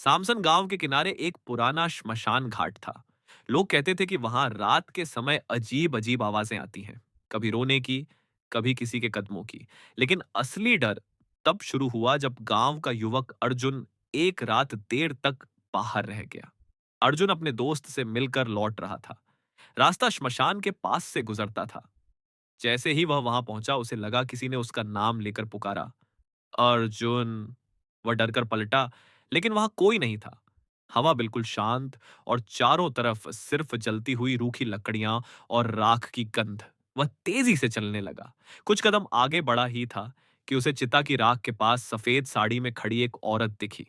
सामसन गांव के किनारे एक पुराना श्मशान घाट था। लोग कहते थे कि वहां रात के समय अजीब अजीब आवाजें आती हैं, कभी रोने की, कभी किसी के कदमों की। लेकिन असली डर तब शुरू हुआ जब गांव का युवक अर्जुन एक रात देर तक बाहर रह गया। अर्जुन अपने दोस्त से मिलकर लौट रहा था। रास्ता श्मशान के पास से गुजरता था। जैसे ही वह वहां पहुंचा, उसे लगा किसी ने उसका नाम लेकर पुकारा, अर्जुन। वह डरकर पलटा, लेकिन वहां कोई नहीं था। हवा बिल्कुल शांत और चारों तरफ सिर्फ जलती हुई रूखी लकड़ियां और राख की गंध। वह तेजी से चलने लगा। कुछ कदम आगे बढ़ा ही था कि उसे चिता की राख के पास सफेद साड़ी में खड़ी एक औरत दिखी।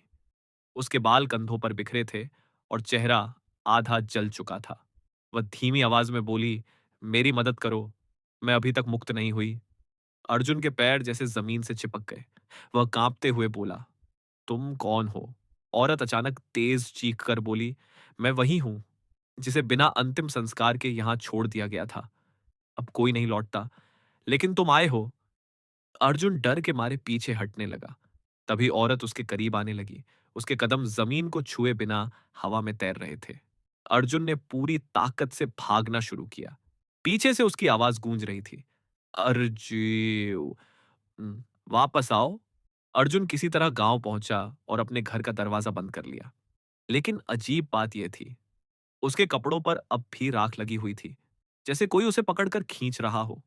उसके बाल कंधों पर बिखरे थे और चेहरा आधा जल चुका था। वह धीमी आवाज में बोली, मेरी मदद करो, मैं अभी तक मुक्त नहीं हुई। अर्जुन के पैर जैसे जमीन से चिपक गए। वह कांपते हुए बोला, तुम कौन हो? औरत अचानक तेज चीख कर बोली, मैं वही हूं जिसे बिना अंतिम संस्कार के यहां छोड़ दिया गया था। अब कोई नहीं लौटता, लेकिन तुम आए हो। अर्जुन डर के मारे पीछे हटने लगा। तभी औरत उसके करीब आने लगी। उसके कदम जमीन को छुए बिना हवा में तैर रहे थे। अर्जुन ने पूरी ताकत से भागना शुरू किया। पीछे से उसकी आवाज गूंज रही थी, अर्जीव, वापस आओ। अर्जुन किसी तरह गांव पहुंचा और अपने घर का दरवाजा बंद कर लिया। लेकिन अजीब बात यह थी, उसके कपड़ों पर अब भी राख लगी हुई थी, जैसे कोई उसे पकड़कर खींच रहा हो।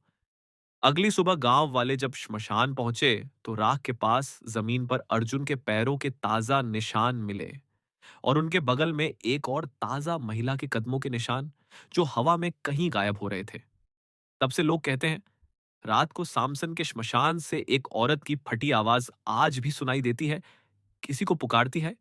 अगली सुबह गांव वाले जब श्मशान पहुंचे, तो राख के पास जमीन पर अर्जुन के पैरों के ताजा निशान मिले और उनके बगल में एक और ताजा महिला के कदमों के निशान, जो हवा में कहीं गायब हो रहे थे। तब से लोग कहते हैं, रात को सामसन के श्मशान से एक औरत की फटी आवाज आज भी सुनाई देती है, किसी को पुकारती है,